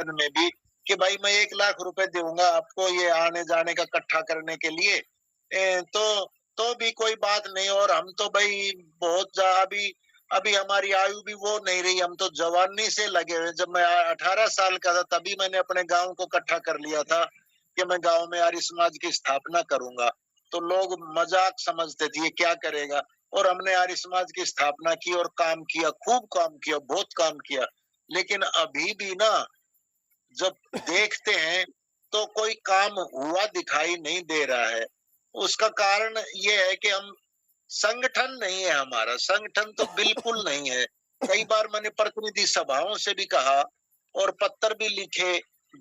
में भी कि भाई मैं 1 लाख रुपए दूंगा आपको ये आने जाने का इकट्ठा करने के लिए, तो भी कोई बात नहीं। और हम तो भाई बहुत अभी अभी हमारी आयु भी वो नहीं रही, हम तो जवानी से लगे हुए। जब मैं 18 साल का था तभी मैंने अपने गांव को इकट्ठा कर लिया था कि मैं गांव में आर्य समाज की स्थापना करूंगा। तो लोग मजाक समझते थे ये क्या करेगा, और हमने आर्य समाज की स्थापना की और काम किया, खूब काम किया, बहुत काम किया। लेकिन अभी भी ना जब देखते हैं तो कोई काम हुआ दिखाई नहीं दे रहा है। उसका कारण ये है कि हम संगठन नहीं है, हमारा संगठन तो बिल्कुल नहीं है। कई बार मैंने प्रतिनिधि सभाओं से भी कहा और पत्र भी लिखे,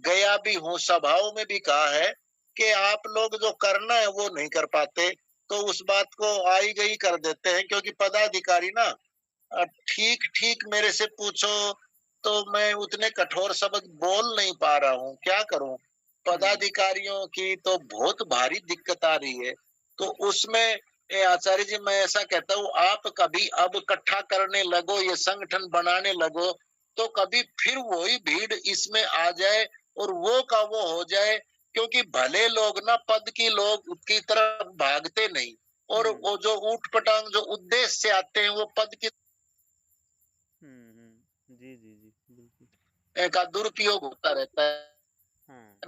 गया भी हूँ, सभाओं में भी कहा है कि आप लोग जो करना है वो नहीं कर पाते, तो उस बात को आई गई कर देते हैं। क्योंकि पदाधिकारी ना ठीक ठीक मेरे से पूछो तो मैं उतने कठोर शब्द बोल नहीं पा रहा हूँ, क्या करूं। पदाधिकारियों की तो बहुत भारी दिक्कत आ रही है। तो उसमें आचार्य जी मैं ऐसा कहता हूँ, आप कभी अब इकट्ठा करने लगो, ये संगठन बनाने लगो, तो कभी फिर वही भीड़ इसमें आ जाए और वो का वो हो जाए। क्योंकि भले लोग ना पद की लोग की तरफ भागते नहीं, और वो जो ऊट पटांग जो उद्देश्य से आते हैं वो पद की जी जी जी बिल्कुल। का दुरुपयोग होता रहता है।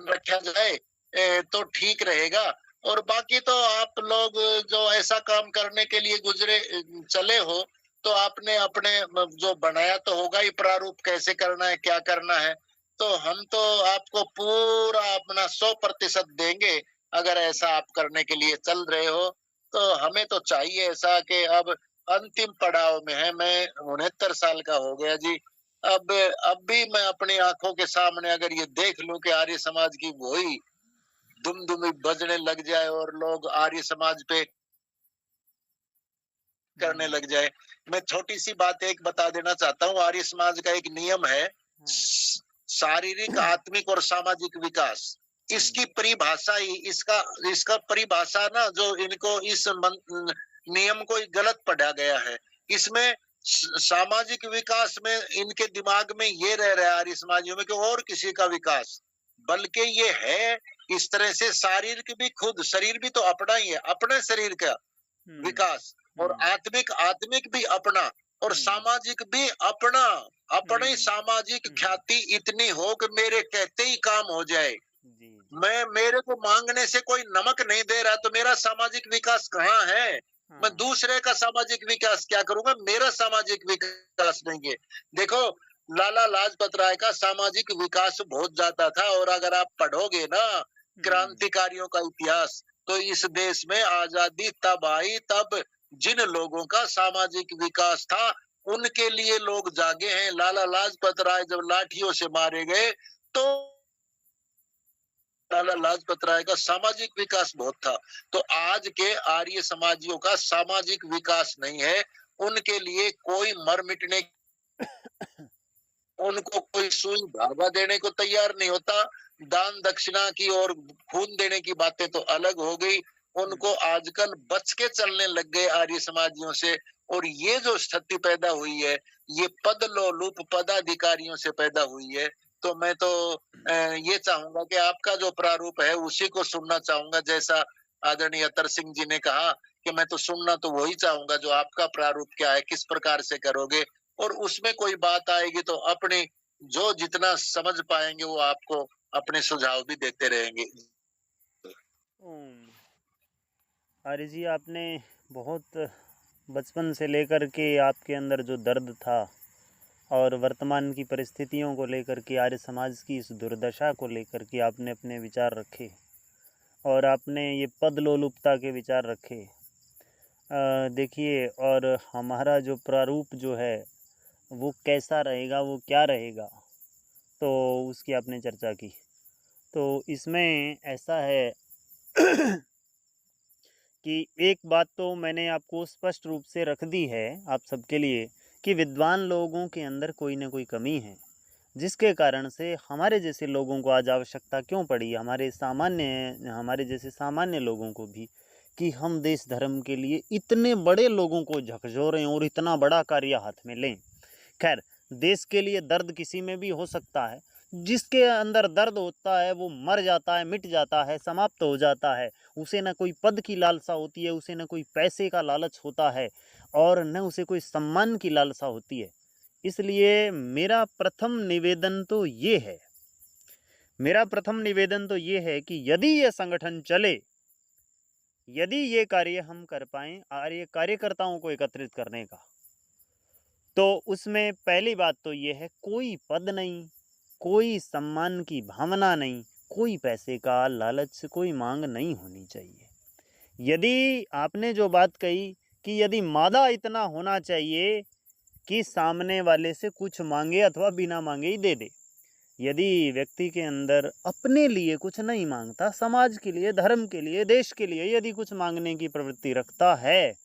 रखा जाए तो ठीक रहेगा। और बाकी तो आप लोग जो ऐसा काम करने के लिए गुजरे चले हो, तो आपने अपने जो बनाया तो होगा ही प्रारूप, कैसे करना है क्या करना है। तो हम तो आपको पूरा अपना 100% देंगे अगर ऐसा आप करने के लिए चल रहे हो। तो हमें तो चाहिए ऐसा कि अब अंतिम पड़ाव में है। मैं 69 साल का हो गया जी। अब भी मैं अपनी आंखों के सामने अगर ये देख लूं कि आर्य समाज की वही दुमदुमी बजने लग जाए और लोग आर्य समाज पे करने लग जाए। मैं छोटी सी बात एक बता देना चाहता हूँ। आर्य समाज का एक नियम है, शारीरिक आत्मिक और सामाजिक विकास। इसकी परिभाषा ही इसका इसका परिभाषा ना जो इनको इस नियम को गलत पढ़ा गया है। इसमें सामाजिक विकास में इनके दिमाग में ये रह रहा है आर्य समाजियों में कि और किसी का विकास, बल्कि ये है इस तरह से शारीरिक भी, खुद शरीर भी तो अपना ही है, अपने शरीर का विकास, और आत्मिक आत्मिक भी अपना, और सामाजिक भी अपना। अपनी सामाजिक ख्याति इतनी हो कि मेरे कहते ही काम हो जाए। मैं मेरे को मांगने से कोई नमक नहीं दे रहा तो मेरा सामाजिक विकास कहाँ है। मैं दूसरे का सामाजिक विकास क्या करूंगा, मेरा सामाजिक विकास नहीं है। देखो लाला लाजपत राय का सामाजिक विकास बहुत ज्यादा था, और अगर आप पढ़ोगे ना क्रांतिकारियों का इतिहास, तो इस देश में आजादी तब आई तब जिन लोगों का सामाजिक विकास था उनके लिए लोग जागे हैं। लाला लाजपत राय जब लाठियों से मारे गए तो लाला लाजपत राय का सामाजिक विकास बहुत था। तो आज के आर्य समाजियों का सामाजिक विकास नहीं है। उनके लिए कोई मर मिटने, उनको कोई सुई धागा देने को तैयार नहीं होता। दान दक्षिणा की और खून देने की बातें तो अलग हो गई। उनको आजकल बच के चलने लग गए आर्य समाजियों से। और ये जो स्थिति पैदा हुई है, ये पद लोलुप पदाधिकारियों से पैदा हुई है। तो मैं तो ये चाहूंगा कि आपका जो प्रारूप है उसी को सुनना चाहूंगा। जैसा आदरणीय अतर सिंह जी ने कहा कि मैं तो सुनना तो वही चाहूंगा जो आपका प्रारूप क्या है, किस प्रकार से करोगे। और उसमें कोई बात आएगी तो अपने जो जितना समझ पाएंगे वो आपको अपने सुझाव भी देते रहेंगे। आर्य जी आपने बहुत बचपन से लेकर के आपके अंदर जो दर्द था और वर्तमान की परिस्थितियों को लेकर के आर्य समाज की इस दुर्दशा को लेकर के आपने अपने विचार रखे, और आपने ये पद लोलुपता के विचार रखे। देखिए, और हमारा जो प्रारूप जो है वो कैसा रहेगा, वो क्या रहेगा, तो उसकी आपने चर्चा की। तो इसमें ऐसा है कि एक बात तो मैंने आपको स्पष्ट रूप से रख दी है आप सबके लिए कि विद्वान लोगों के अंदर कोई ना कोई कमी है, जिसके कारण से हमारे जैसे लोगों को आज आवश्यकता क्यों पड़ी, हमारे जैसे सामान्य लोगों को भी, कि हम देश धर्म के लिए इतने बड़े लोगों को झकझोरें और इतना बड़ा कार्य हाथ में लें। खैर, देश के लिए दर्द किसी में भी हो सकता है, जिसके अंदर दर्द होता है वो मर जाता है, मिट जाता है, समाप्त हो जाता है। उसे न कोई पद की लालसा होती है, उसे न कोई पैसे का लालच होता है और न उसे कोई सम्मान की लालसा होती है। इसलिए मेरा प्रथम निवेदन तो ये है कि यदि ये संगठन चले, यदि ये कार्य हम कर पाएँ आर्य कार्यकर्ताओं को एकत्रित करने का, तो उसमें पहली बात तो ये है, कोई पद नहीं, कोई सम्मान की भावना नहीं, कोई पैसे का लालच, कोई मांग नहीं होनी चाहिए। यदि आपने जो बात कही कि यदि मादा इतना होना चाहिए कि सामने वाले से कुछ मांगे अथवा बिना मांगे ही दे दे। यदि व्यक्ति के अंदर अपने लिए कुछ नहीं मांगता, समाज के लिए, धर्म के लिए, देश के लिए यदि कुछ मांगने की प्रवृत्ति रखता है,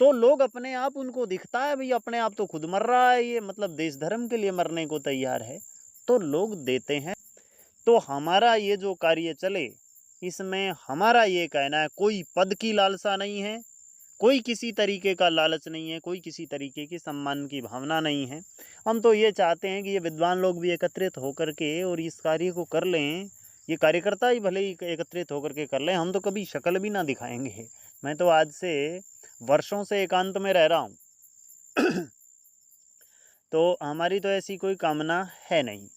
तो लोग अपने आप उनको दिखता है भाई अपने आप तो खुद मर रहा है, ये मतलब देश धर्म के लिए मरने को तैयार है, तो लोग देते हैं। तो हमारा ये जो कार्य चले, इसमें हमारा ये कहना है, कोई पद की लालसा नहीं है, कोई किसी तरीके का लालच नहीं है, कोई किसी तरीके की सम्मान की भावना नहीं है। हम तो ये चाहते हैं कि ये विद्वान लोग भी एकत्रित होकर के और इस कार्य को कर लें। ये कार्यकर्ता ही भले ही एकत्रित होकर के कर लें, हम तो कभी शक्ल भी ना दिखाएंगे। मैं तो आज से वर्षों से एकांत में रह रहा हूँ तो हमारी तो ऐसी कोई कामना है नहीं।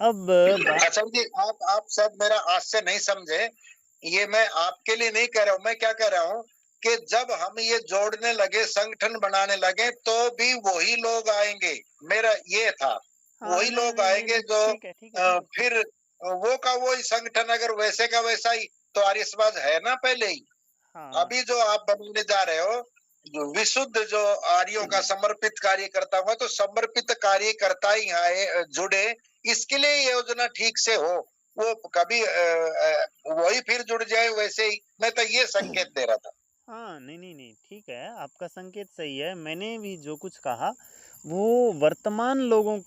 अब अच्छा जी, आप सब मेरा आज से नहीं समझे, ये मैं आपके लिए नहीं कह रहा हूँ। मैं क्या कह रहा हूँ कि जब हम ये जोड़ने लगे, संगठन बनाने लगे, तो भी वही लोग आएंगे। मेरा ये था, वही लोग आएंगे जो फिर वो का वही संगठन, अगर वैसे का वैसा ही, तो आर्य समाज है ना पहले ही। अभी जो आप बनाने जा रहे हो, जो विशुद्ध जो आर्यों का समर्पित कार्यकर्ता हुआ, तो समर्पित कार्यकर्ता ही आए, जुड़े, इसके लिए योजना ठीक से हो, वो कभी वही फिर जुड़ जाए वैसे ही। मैं तो ये संकेत दे रहा था। हाँ, नहीं, ठीक है, आपका संकेत सही है। मैंने भी जो कुछ कहा वो वर्तमान लोगों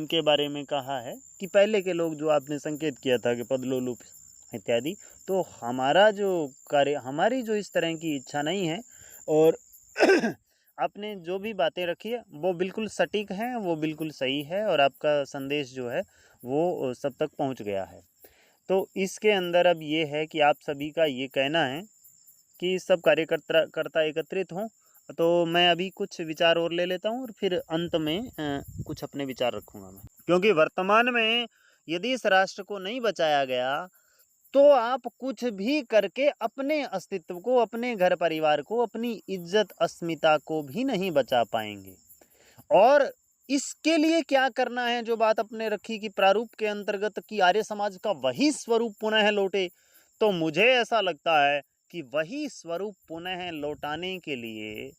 के बारे में कहा है कि पहले के लोग जो आपने संकेत किया था कि पदलोलुप इत्यादि, तो हमारा जो कार्य, हमारी जो इस तरह की इच्छा नहीं है। और आपने जो भी बातें रखी है वो बिल्कुल सटीक हैं, वो बिल्कुल सही है और आपका संदेश जो है वो सब तक पहुंच गया है। तो इसके अंदर अब ये है कि आप सभी का ये कहना है कि सब कार्यकर्ता एकत्रित हों, तो मैं अभी कुछ विचार और ले लेता हूँ और फिर अंत में कुछ अपने विचार रखूँगा मैं। क्योंकि वर्तमान में यदि इस राष्ट्र को नहीं बचाया गया, तो आप कुछ भी करके अपने अस्तित्व को, अपने घर परिवार को, अपनी इज्जत अस्मिता को भी नहीं बचा पाएंगे। और इसके लिए क्या करना है, जो बात अपने रखी कि प्रारूप के अंतर्गत कि आर्य समाज का वही स्वरूप पुनः लौटे, तो मुझे ऐसा लगता है कि वही स्वरूप पुनः लौटाने के लिए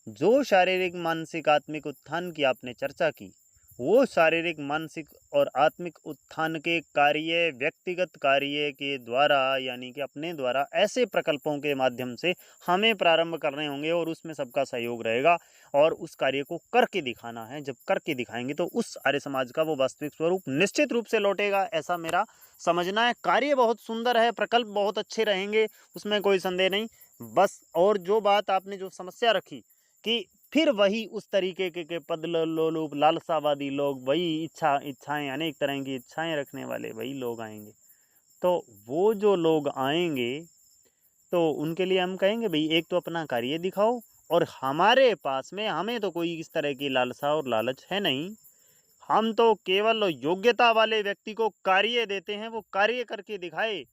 जो शारीरिक, मानसिक, आत्मिक उत्थान की आपने चर्चा की, वो शारीरिक, मानसिक और आत्मिक उत्थान के कार्य व्यक्तिगत कार्य के द्वारा, यानी कि अपने द्वारा ऐसे प्रकल्पों के माध्यम से हमें प्रारंभ करने होंगे और उसमें सबका सहयोग रहेगा और उस कार्य को करके दिखाना है। जब करके दिखाएंगे तो उस आर्य समाज का वो वास्तविक स्वरूप निश्चित रूप से लौटेगा, ऐसा मेरा समझना है। कार्य बहुत सुंदर है, प्रकल्प बहुत अच्छे रहेंगे, उसमें कोई संदेह नहीं। बस और जो बात आपने जो समस्या रखी कि फिर वही उस तरीके के पद लोलुप लालसावादी लोग, वही इच्छाएं, अनेक तरह की इच्छाएं रखने वाले वही लोग आएंगे, तो वो जो लोग आएंगे तो उनके लिए हम कहेंगे भाई एक तो अपना कार्य दिखाओ, और हमारे पास में, हमें तो कोई इस तरह की लालसा और लालच है नहीं, हम तो केवल योग्यता वाले व्यक्ति को कार्य देते हैं, वो कार्य करके दिखाए।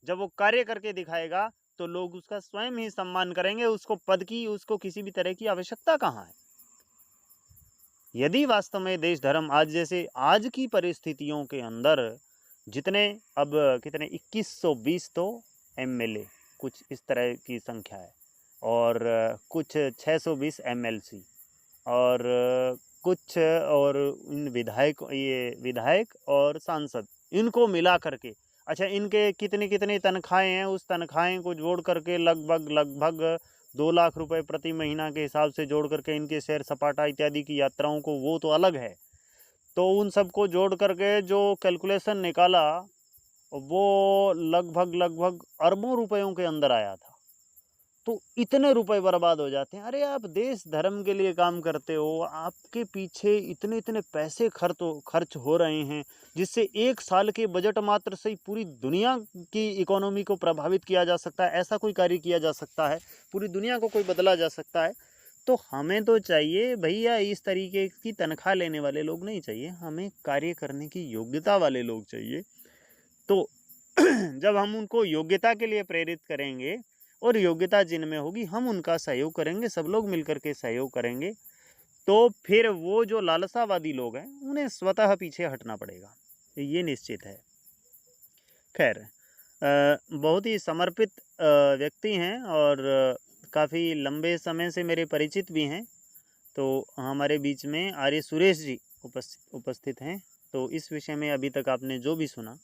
जब वो कार्य करके दिखाएगा तो लोग उसका स्वयं ही सम्मान करेंगे, उसको पद की, उसको किसी भी तरह की आवश्यकता कहाँ है। यदि वास्तव में देश धर्म आज जैसे आज की परिस्थितियों के अंदर जितने अब कितने 2120 तो एमएलए कुछ इस तरह की संख्या है, और कुछ 620 एमएलसी, और कुछ और इन विधायक और सांसद, इनको मिला करके, अच्छा इनके कितनी कितनी तनख्वाहें हैं, उस तनख्वाहें को जोड़ करके लगभग 2 लाख रुपए प्रति महीना के हिसाब से जोड़ करके इनके सैर सपाटा इत्यादि की यात्राओं को, वो तो अलग है। तो उन सबको जोड़ करके जो कैलकुलेशन निकाला वो लगभग अरबों रुपयों के अंदर आया था। तो इतने रुपए बर्बाद हो जाते हैं। अरे आप देश धर्म के लिए काम करते हो, आपके पीछे इतने-इतने पैसे खर्च हो रहे हैं, जिससे 1 साल के बजट मात्र से ही पूरी दुनिया की इकोनॉमी को प्रभावित किया जा सकता है, ऐसा कोई कार्य किया जा सकता है, पूरी दुनिया को कोई बदला जा सकता है। तो हमें तो चाहिए भैया इस तरीके की तनख्वाह लेने वाले लोग नहीं चाहिए, हमें कार्य करने की योग्यता वाले लोग चाहिए। तो जब हम उनको योग्यता के लिए प्रेरित करेंगे और योग्यता जिनमें होगी हम उनका सहयोग करेंगे, सब लोग मिलकर के सहयोग करेंगे, तो फिर वो जो लालसावादी लोग हैं उन्हें स्वतः पीछे हटना पड़ेगा, ये निश्चित है। खैर बहुत ही समर्पित व्यक्ति हैं और काफ़ी लंबे समय से मेरे परिचित भी हैं। तो हमारे बीच में आर्य सुरेश जी उपस्थित हैं। तो इस विषय में अभी तक आपने जो भी सुना,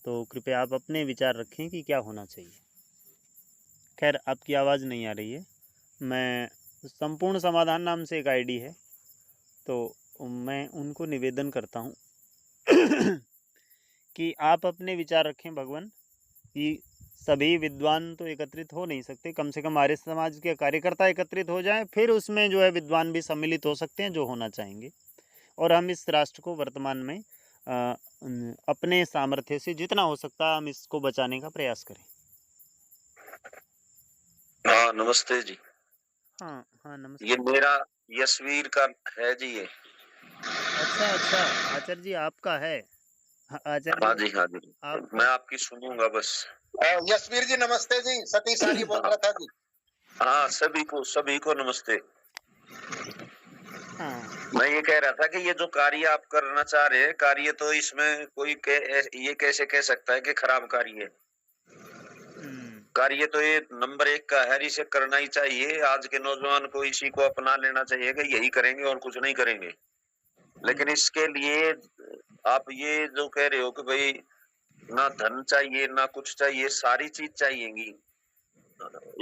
तो कृपया आप अपने विचार रखें कि क्या होना चाहिए। खैर आपकी आवाज़ नहीं आ रही है। मैं संपूर्ण समाधान नाम से एक आईडी है, तो मैं उनको निवेदन करता हूँ कि आप अपने विचार रखें भगवान, कि सभी विद्वान तो एकत्रित हो नहीं सकते, कम से कम आर्य समाज के कार्यकर्ता एकत्रित हो जाएं, फिर उसमें जो है विद्वान भी सम्मिलित हो सकते हैं जो होना चाहेंगे, और हम इस राष्ट्र को वर्तमान में अपने सामर्थ्य से जितना हो सकता है हम इसको बचाने का प्रयास करें। हाँ नमस्ते जी। हाँ हाँ नमस्ते। ये मेरा यशवीर का है जी ये। अच्छा आचार्य जी आपका है। आचार्य हाँ जी हाँ जी, मैं आपकी सुनूंगा बस। यशवीर जी नमस्ते जी, सतीश आर्य बोल रहा था जी। हाँ सभी को नमस्ते। हाँ। मैं ये कह रहा था कि ये जो कार्य आप करना चाह रहे हैं, कार्य तो इसमें कोई ये कैसे कह सकता है कि खराब कार्य है। कार्य तो ये नंबर 1 का है, इसे करना ही चाहिए। आज के नौजवान को इसी को अपना लेना चाहिए कि यही करेंगे और कुछ नहीं करेंगे। लेकिन इसके लिए आप ये जो कह रहे हो कि भाई ना धन चाहिए ना कुछ चाहिए, सारी चीज चाहिएगी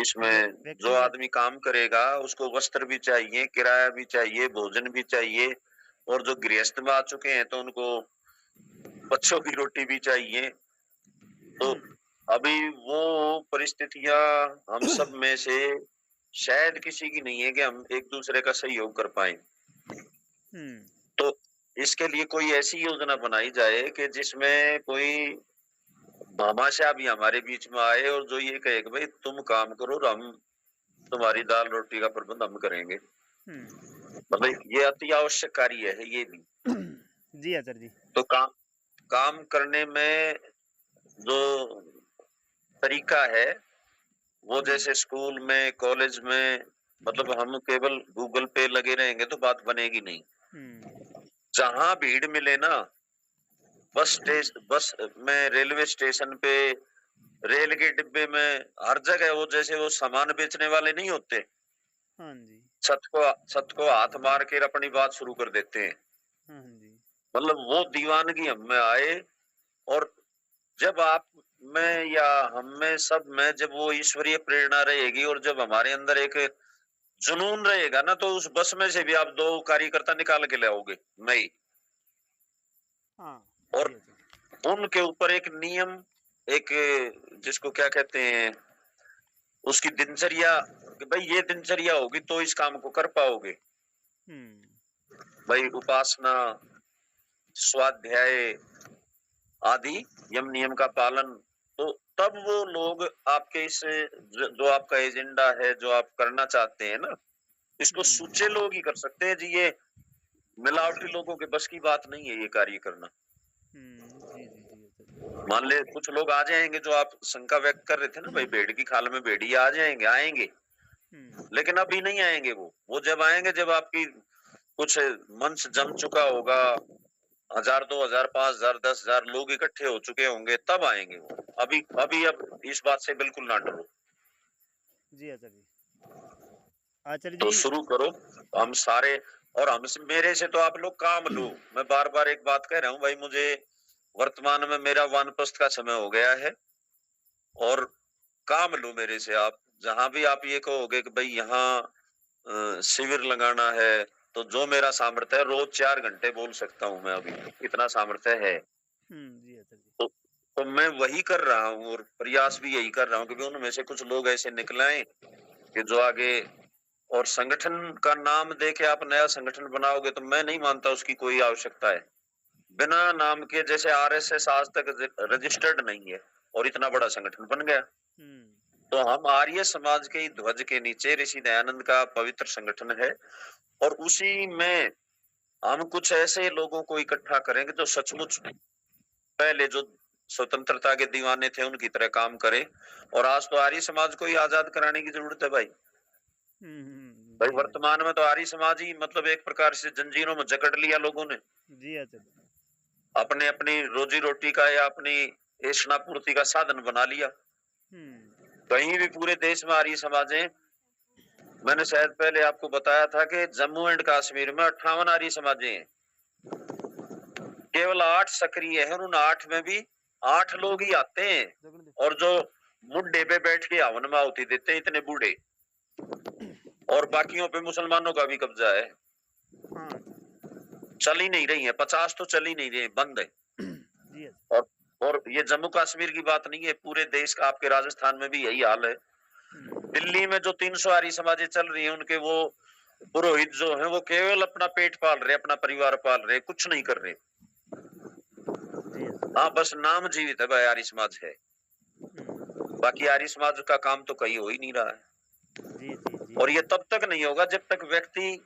इसमें। जो आदमी काम करेगा उसको वस्त्र भी चाहिए, किराया भी चाहिए, भोजन भी चाहिए, और जो गृहस्थ में आ चुके हैं तो उनको बच्चों की रोटी भी चाहिए। तो अभी वो परिस्थितियां हम सब में से शायद किसी की नहीं है कि हम एक दूसरे का सहयोग कर पाए। तो इसके लिए कोई ऐसी योजना बनाई जाए कि जिसमें कोई भामाशाह भी हमारे बीच में आए और जो ये कहे कि भाई तुम काम करो और हम तुम्हारी दाल रोटी का प्रबंध हम करेंगे। मतलब ये अति आवश्यक कार्य है ये भी। जी आचार्य जी। तो काम करने में जो तरीका है वो जैसे स्कूल में कॉलेज में, मतलब हम केवल गूगल पे लगे रहेंगे तो बात बनेगी नहीं। जहां भीड़ मिले ना, बस में, रेलवे स्टेशन पे, रेल के डिब्बे में, हर जगह वो जैसे वो सामान बेचने वाले नहीं होते, हाँ जी, छत को हाथ मार के अपनी बात शुरू कर देते हैं। हाँ जी। मतलब वो दीवानगी हम में आए, और जब आप में या हम में सब में जब वो ईश्वरीय प्रेरणा रहेगी और जब हमारे अंदर एक जुनून रहेगा ना, तो उस बस में से भी आप 2 कार्यकर्ता निकाल के लाओगे नहीं। हाँ, और उनके ऊपर एक नियम, एक जिसको क्या कहते हैं, उसकी दिनचर्या, कि भाई ये दिनचर्या होगी तो इस काम को कर पाओगे। भाई उपासना, स्वाध्याय आदि यम नियम का पालन, तो तब वो लोग आपके इस जो आपका एजेंडा है, जो आप करना चाहते हैं ना, इसको सूचे लोग ही कर सकते हैं जी। ये मिलावटी लोगों के बस की बात नहीं है ये कार्य करना। मान ले कुछ लोग आ जाएंगे, जो आप शंका व्यक्त कर रहे थे ना, भाई भेड़ की खाल में भेड़िए आ जाएंगे, लेकिन अभी नहीं आएंगे। वो जब आएंगे जब आपकी कुछ मंच जम चुका होगा, 1000, 2000, 5000, 10,000 लोग इकट्ठे हो चुके होंगे, तब आएंगे वो। अभी अब इस बात से बिल्कुल ना डरो जी आचार्य जी। तो शुरू करो हम सारे, और हमसे, मेरे से तो आप लोग काम लो। मैं बार बार एक बात कह रहा हूँ भाई, मुझे वर्तमान में मेरा वानप्रस्थ का समय हो गया है, और काम लो मेरे से आप। जहां भी आप ये कहोगे कि भाई यहाँ शिविर लगाना है, तो जो मेरा सामर्थ्य है, रोज 4 घंटे बोल सकता हूँ मैं, अभी इतना सामर्थ्य है। तो मैं वही कर रहा हूँ और प्रयास भी यही कर रहा हूँ, क्योंकि उनमें से कुछ लोग ऐसे निकल आए कि जो आगे, और संगठन का नाम देके आप नया संगठन बनाओगे तो मैं नहीं मानता उसकी कोई आवश्यकता है। बिना नाम के, जैसे आरएसएस आज तक रजिस्टर्ड नहीं है और इतना बड़ा संगठन बन गया, तो हम आर्य समाज के ध्वज के नीचे ऋषि दयानंद का पवित्र संगठन है, और उसी में हम कुछ ऐसे लोगों को इकट्ठा करेंगे जो सचमुच पहले जो स्वतंत्रता के दीवाने थे उनकी तरह काम करें। और आज तो आर्य समाज को ही आजाद कराने की जरूरत है भाई। भाई वर्तमान में तो आर्य समाज ही मतलब एक प्रकार से जंजीरों में जकड़ लिया लोगों ने जी। अच्छा, अपने अपनी रोजी रोटी का या अपनी ऐशना पूर्ति का साधन बना लिया। कहीं भी पूरे देश में आर्य समाज है। मैंने शायद पहले आपको बताया था कि जम्मू एंड कश्मीर में 58 आर्य समाज हैं, केवल 8 सक्रिय है, और उन 8 में भी 8 लोग ही आते हैं, और जो मुड्डे पे बैठ के हवन में आहुति देते हैं इतने बूढ़े, और बाकियों पे मुसलमानों का भी कब्जा है। चल ही नहीं रही है, 50 तो चल ही नहीं रही है, बंद है। और ये जम्मू कश्मीर की बात नहीं है, पूरे देश का, आपके राजस्थान में भी यही हाल है। दिल्ली में जो 300 आर्य समाजें चल रही है, उनके वो पुरोहित जो है वो केवल अपना पेट पाल रहे, अपना परिवार पाल रहे, कुछ नहीं कर रहे। हाँ, बस नाम जीवित है भाई, आर्य समाज है, बाकी आर्य समाज का काम तो कहीं हो ही नहीं रहा है। और ये तब तक नहीं होगा जब तक व्यक्ति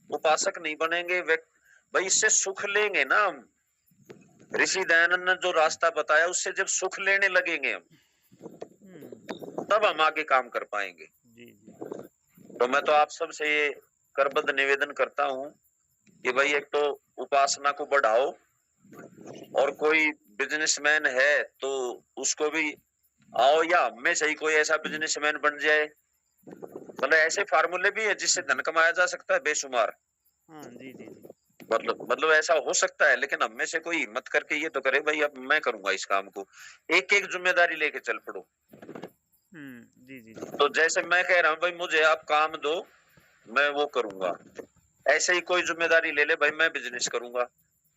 उपासक नहीं बनेंगे। भाई इससे सुख लेंगे ना हम, ऋषि दयानंद ने जो रास्ता बताया उससे जब सुख लेने लगेंगे हम, तब हम आगे काम कर पाएंगे। तो मैं तो आप सबसे ये करबद्ध निवेदन करता हूँ कि भाई एक तो उपासना को बढ़ाओ, और कोई बिजनेसमैन है तो उसको भी आओ, या हमें सही कोई ऐसा बिजनेसमैन बन जाए। मतलब ऐसे फार्मूले भी है जिससे धन कमाया जा सकता है बेशुमार। जी। मतलब ऐसा हो सकता है, लेकिन हम में से कोई हिम्मत करके ये तो करे भाई अब मैं करूंगा इस काम को, एक एक जिम्मेदारी लेके चल पड़ो। जी। तो जैसे मैं कह रहा हूँ भाई मुझे आप काम दो, मैं वो करूंगा, ऐसे ही कोई जिम्मेदारी ले ले भाई मैं बिजनेस करूंगा,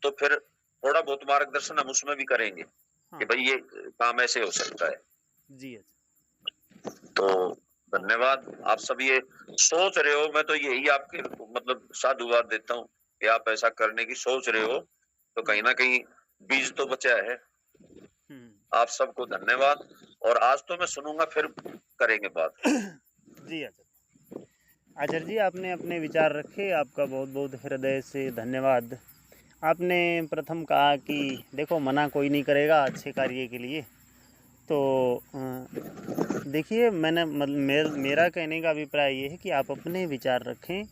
तो फिर थोड़ा बहुत मार्गदर्शन हम उसमें भी करेंगे कि भाई ये काम ऐसे हो सकता है। जी। तो धन्यवाद, आप सब ये सोच रहे हो, मैं तो यही आपके मतलब साधुवाद देता हूँ कि आप ऐसा करने की सोच रहे हो, तो कहीं ना कहीं बीज तो बचा है। आप सबको धन्यवाद, और आज तो मैं सुनूंगा, फिर करेंगे बात। जी आचार्य जी, आपने अपने विचार रखे, आपका बहुत बहुत हृदय से धन्यवाद। आपने प्रथम कहा कि देखो मना कोई नहीं करेगा अच्छे कार्य के लिए, तो देखिए मेरा कहने का अभिप्राय ये है कि आप अपने विचार रखें,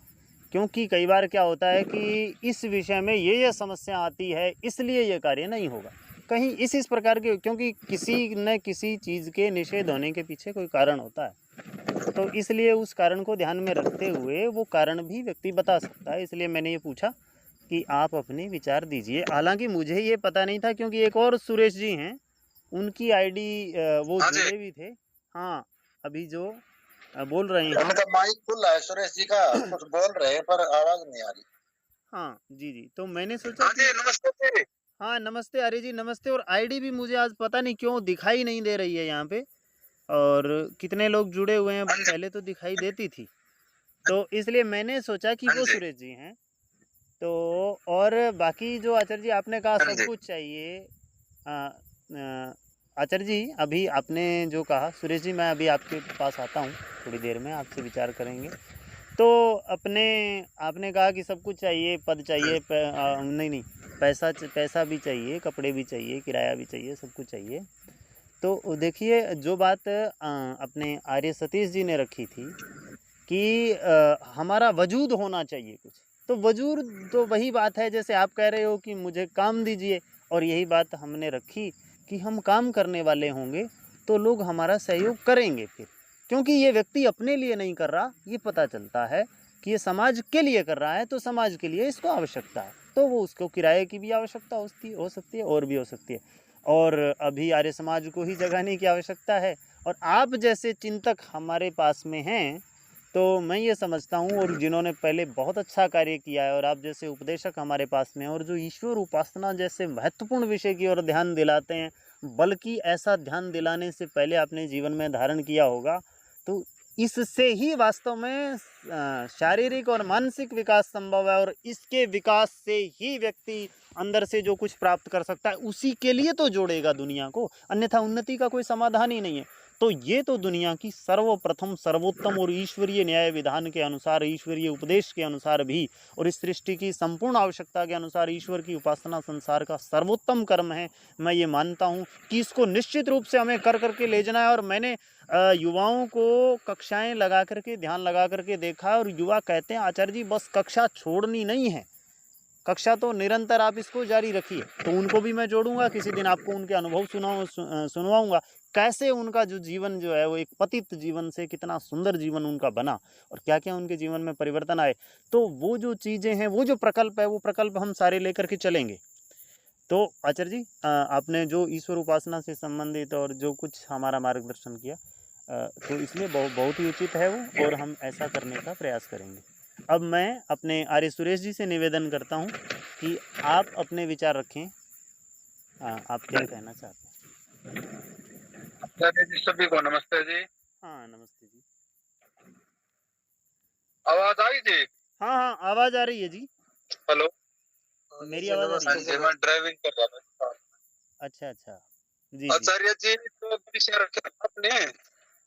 क्योंकि कई बार क्या होता है कि इस विषय में ये समस्या आती है इसलिए ये कार्य नहीं होगा, कहीं इस प्रकार के, क्योंकि किसी न किसी चीज़ के निषेध होने के पीछे कोई कारण होता है, तो इसलिए उस कारण को ध्यान में रखते हुए वो कारण भी व्यक्ति बता सकता है। इसलिए मैंने ये पूछा कि आप अपने विचार दीजिए। हालांकि मुझे ये पता नहीं था, क्योंकि एक और सुरेश जी हैं, उनकी आईडी वो जुड़े भी थे। हाँ, अभी जो बोल रहे हैं, उनका माइक खुला है, सुरेश जी का कुछ बोल रहे हैं पर आवाज नहीं आ रही। हाँ जी, तो मैंने सोचा कि नमस्ते। हाँ नमस्ते आर्य जी, नमस्ते। और आईडी भी मुझे आज पता नहीं क्यों दिखाई नहीं दे रही है यहाँ पे, और कितने लोग जुड़े हुए हैं, पहले तो दिखाई देती थी, तो इसलिए मैंने सोचा कि वो सुरेश जी हैं। तो और बाकी जो आचार्य जी आपने कहा सब कुछ चाहिए, आचार्य जी अभी आपने जो कहा, सुरेश जी मैं अभी आपके पास आता हूँ, थोड़ी देर में आपसे विचार करेंगे। तो आपने कहा कि सब कुछ चाहिए, पद चाहिए, नहीं पैसा भी चाहिए, कपड़े भी चाहिए, किराया भी चाहिए, सब कुछ चाहिए। तो देखिए जो बात अपने आर्य सतीश जी ने रखी थी कि हमारा वजूद होना चाहिए कुछ, तो वजूद तो वही बात है जैसे आप कह रहे हो कि मुझे काम दीजिए, और यही बात हमने रखी कि हम काम करने वाले होंगे तो लोग हमारा सहयोग करेंगे फिर, क्योंकि ये व्यक्ति अपने लिए नहीं कर रहा, ये पता चलता है कि ये समाज के लिए कर रहा है, तो समाज के लिए इसको आवश्यकता है, तो वो उसको किराए की भी आवश्यकता हो सकती है और भी हो सकती है, और अभी आर्य समाज को ही जगाने की आवश्यकता है। और आप जैसे चिंतक हमारे पास में हैं, तो मैं ये समझता हूँ, और जिन्होंने पहले बहुत अच्छा कार्य किया है, और आप जैसे उपदेशक हमारे पास में, और जो ईश्वर उपासना जैसे महत्वपूर्ण विषय की ओर ध्यान दिलाते हैं, बल्कि ऐसा ध्यान दिलाने से पहले आपने जीवन में धारण किया होगा, तो इससे ही वास्तव में शारीरिक और मानसिक विकास संभव है, और इसके विकास से ही व्यक्ति अंदर से जो कुछ प्राप्त कर सकता है उसी के लिए तो जोड़ेगा दुनिया को, अन्यथा उन्नति का कोई समाधान ही नहीं है। तो ये तो दुनिया की सर्वप्रथम सर्वोत्तम और ईश्वरीय न्याय विधान के अनुसार, ईश्वरीय उपदेश के अनुसार भी, और इस सृष्टि की संपूर्ण आवश्यकता के अनुसार ईश्वर की उपासना संसार का सर्वोत्तम कर्म है। मैं ये मानता हूँ कि इसको निश्चित रूप से हमें कर करके ले जाना है। और मैंने युवाओं को कक्षाएं लगा करके, ध्यान लगा करके देखा, और युवा कहते हैं आचार्य जी बस कक्षा छोड़नी नहीं है, कक्षा तो निरंतर आप इसको जारी रखिए। तो उनको भी मैं जोड़ूंगा, किसी दिन आपको उनके अनुभव सुनवाऊंगा, कैसे उनका जो जीवन जो है वो एक पतित जीवन से कितना सुंदर जीवन उनका बना, और क्या क्या उनके जीवन में परिवर्तन आए। तो वो जो चीज़ें हैं, वो जो प्रकल्प है, वो प्रकल्प हम सारे लेकर के चलेंगे। तो आचार्य जी, आपने जो ईश्वर उपासना से संबंधित और जो कुछ हमारा मार्गदर्शन किया, तो इसमें बहुत ही उचित है वो, और हम ऐसा करने का प्रयास करेंगे। अब मैं अपने आर्य सुरेश जी से निवेदन करता हूँ कि आप अपने विचार रखें। आप क्या कहना चाहते हैं? आचार्य जी सभी को नमस्ते जी। हाँ नमस्ते जी। आवाज आई जी? हाँ हाँ आवाज आ रही है जी। हेलो, मेरी आवाज आ रही है? मैं ड्राइविंग कर रहा था। अच्छा अच्छा जी। आचार्य जी तो विषय रखा आपने,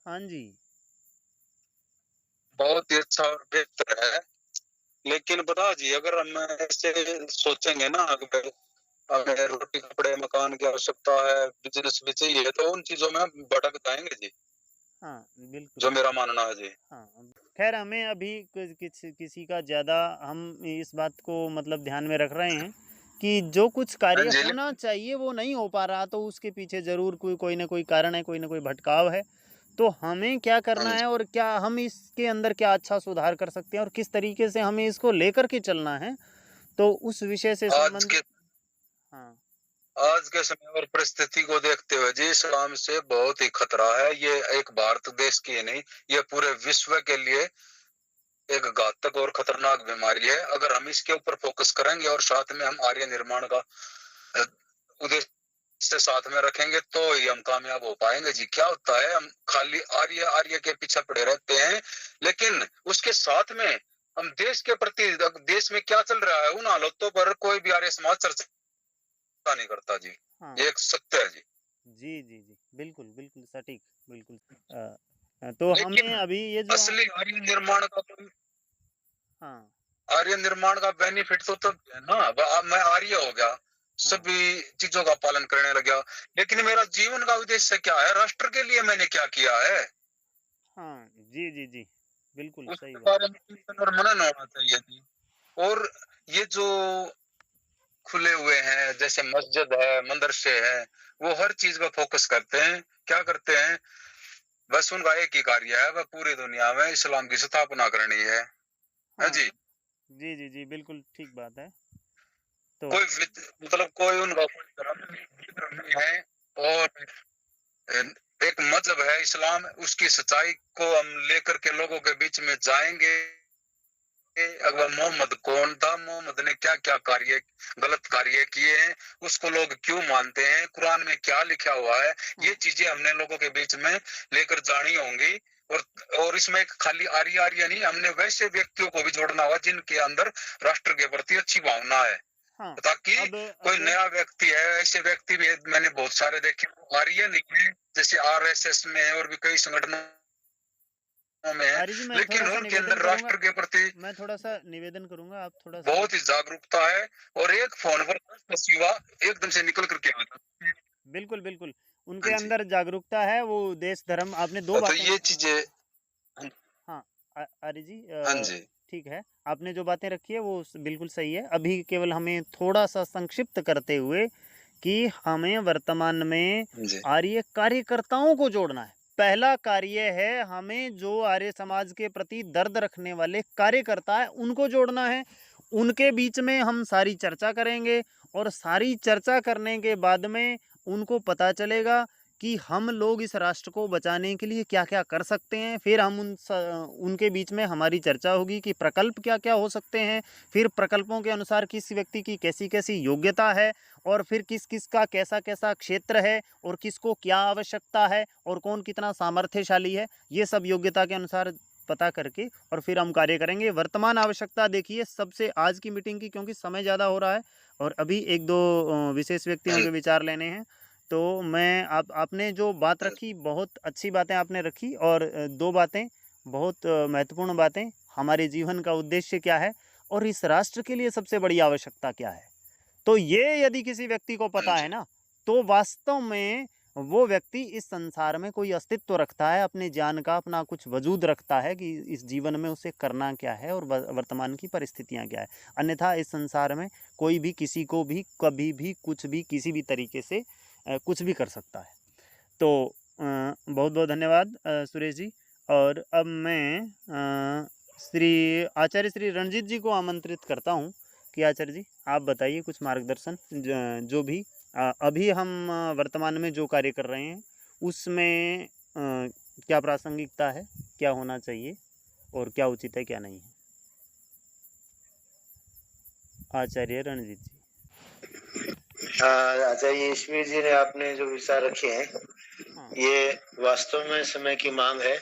हाँ जी, बहुत ही अच्छा और बेहतर है। लेकिन बता जी, अगर हम ऐसे सोचेंगे ना, अगर हमें रोटी कपड़े मकान की आवश्यकता है, बिजनेस भी चाहिए, तो उन चीजों में हम भटक जाएंगे जी। हाँ बिल्कुल, जो मेरा मानना है जी। हाँ खैर हमें अभी किसी का ज़्यादा हम इस बात को मतलब ध्यान में रख रहे हैं कि जो कुछ कार्य होना चाहिए वो नहीं हो पा रहा, तो उसके पीछे ज़रूर कोई ना कोई कारण है, कोई ना कोई भटकाव है। तो हमें क्या करना है, और क्या हम इसके अंदर क्या अच्छा सुधार कर सकते हैं, और किस तरीके से हमें इसको लेकर के चलना है, तो उस विषय से संबंधित। हाँ आज के समय और परिस्थिति को देखते हुए जी, इस्लाम से बहुत ही खतरा है। ये एक भारत देश की ही नहीं, ये पूरे विश्व के लिए एक घातक और खतरनाक बीमारी है। अगर हम इसके ऊपर फोकस करेंगे और साथ में हम आर्य निर्माण का उद्देश्य से साथ में रखेंगे, तो ही हम कामयाब हो पाएंगे जी। क्या होता है, हम खाली आर्य आर्य के पीछे पड़े रहते हैं, लेकिन उसके साथ में हम देश के प्रति, देश में क्या चल रहा है उन हालातों पर कोई भी आर्य समाज चर्चा नहीं करता जी। हाँ ये एक सत्य है जी। जी जी जी, बिल्कुल बिल्कुल सटीक, बिल्कुल। तो हमें अभी ये जो असली आर्य निर्माण का, हाँ आर्य निर्माण का बेनिफिट तो तब है ना, अब मैं आर्य हो गया, सभी चीजों का पालन करने लग गया, लेकिन मेरा जीवन का उद्देश्य क्या है, राष्ट्र के लिए मैंने क्या किया है। हाँ जी जी जी, बिल्कुल उस सही बात। बारे में चिंतन और मनन होना चाहिए जी। और ये जो खुले हुए हैं, जैसे मस्जिद है, मदरसे है, वो हर चीज का फोकस करते हैं। क्या करते हैं, बस उनका एक ही कार्य है, वह पूरी दुनिया में इस्लाम की स्थापना करनी है। हाँ जी जी जी जी, बिल्कुल ठीक बात है। तो कोई मतलब कोई उनका धर्म नहीं है, और एक मजहब है इस्लाम, उसकी सच्चाई को हम लेकर के लोगों के बीच में जाएंगे। अगर मोहम्मद कौन था, मोहम्मद ने क्या क्या कार्य, गलत कार्य किए हैं, उसको लोग क्यों मानते हैं, कुरान में क्या लिखा हुआ है, ये चीजें हमने लोगों के बीच में लेकर जानी होंगी। और इसमें खाली आर्य आर्य नहीं, हमने वैसे व्यक्तियों को भी जोड़ना होगा जिनके अंदर राष्ट्र के प्रति अच्छी भावना है। हाँ, ताकि कोई नया व्यक्ति है, ऐसे व्यक्ति भी मैंने बहुत सारे देखे, आर्य नहीं है, जैसे आरएसएस में है और भी कई संगठनों में है, लेकिन उनके अंदर राष्ट्र के प्रति मैं थोड़ा सा निवेदन करूंगा, आप थोड़ा सा बहुत ही जागरूकता है, और एक फोन पर युवा एकदम से निकल करके आता है। बिल्कुल बिल्कुल, उनके अंदर जागरूकता है, वो देश धर्म, आपने दो बातें, तो ये चीजें, हाँ आर्य जी हाँ जी ठीक है, आपने जो बातें रखी है वो बिल्कुल सही है। अभी केवल हमें थोड़ा सा संक्षिप्त करते हुए कि हमें वर्तमान में आर्य कार्यकर्ताओं को जोड़ना है। पहला कार्य है हमें जो आर्य समाज के प्रति दर्द रखने वाले कार्यकर्ता है उनको जोड़ना है। उनके बीच में हम सारी चर्चा करेंगे, और सारी चर्चा करने के बाद में उनको पता चलेगा कि हम लोग इस राष्ट्र को बचाने के लिए क्या क्या कर सकते हैं। फिर हम उनके बीच में हमारी चर्चा होगी कि प्रकल्प क्या क्या हो सकते हैं, फिर प्रकल्पों के अनुसार किस व्यक्ति की कैसी कैसी योग्यता है, और फिर किस किस का कैसा कैसा क्षेत्र है, और किसको क्या आवश्यकता है, और कौन कितना सामर्थ्यशाली है, ये सब योग्यता के अनुसार पता करके और फिर हम कार्य करेंगे। वर्तमान आवश्यकता देखिए सबसे आज की मीटिंग की, क्योंकि समय ज़्यादा हो रहा है और अभी एक दो विशेष व्यक्तियों के विचार लेने हैं। तो मैं आपने जो बात रखी, बहुत अच्छी बातें आपने रखी, और दो बातें बहुत महत्वपूर्ण बातें, हमारे जीवन का उद्देश्य क्या है और इस राष्ट्र के लिए सबसे बड़ी आवश्यकता क्या है। तो ये यदि किसी व्यक्ति को पता है ना, तो वास्तव में वो व्यक्ति इस संसार में कोई अस्तित्व रखता है, अपने ज्ञान का अपना कुछ वजूद रखता है कि इस जीवन में उसे करना क्या है और वर्तमान की परिस्थितियां क्या है। अन्यथा इस संसार में कोई भी किसी को भी कभी भी कुछ भी किसी भी तरीके से कुछ भी कर सकता है। तो बहुत बहुत धन्यवाद सुरेश जी। और अब मैं श्री आचार्य श्री रणजीत जी को आमंत्रित करता हूँ कि आचार्य जी आप बताइए कुछ मार्गदर्शन, जो भी अभी हम वर्तमान में जो कार्य कर रहे हैं उसमें क्या प्रासंगिकता है, क्या होना चाहिए और क्या उचित है क्या नहीं है। आचार्य रणजीत जी। आचार्य ईश्वर जी ने आपने जो विचार रखे हैं, ये वास्तव में समय की मांग है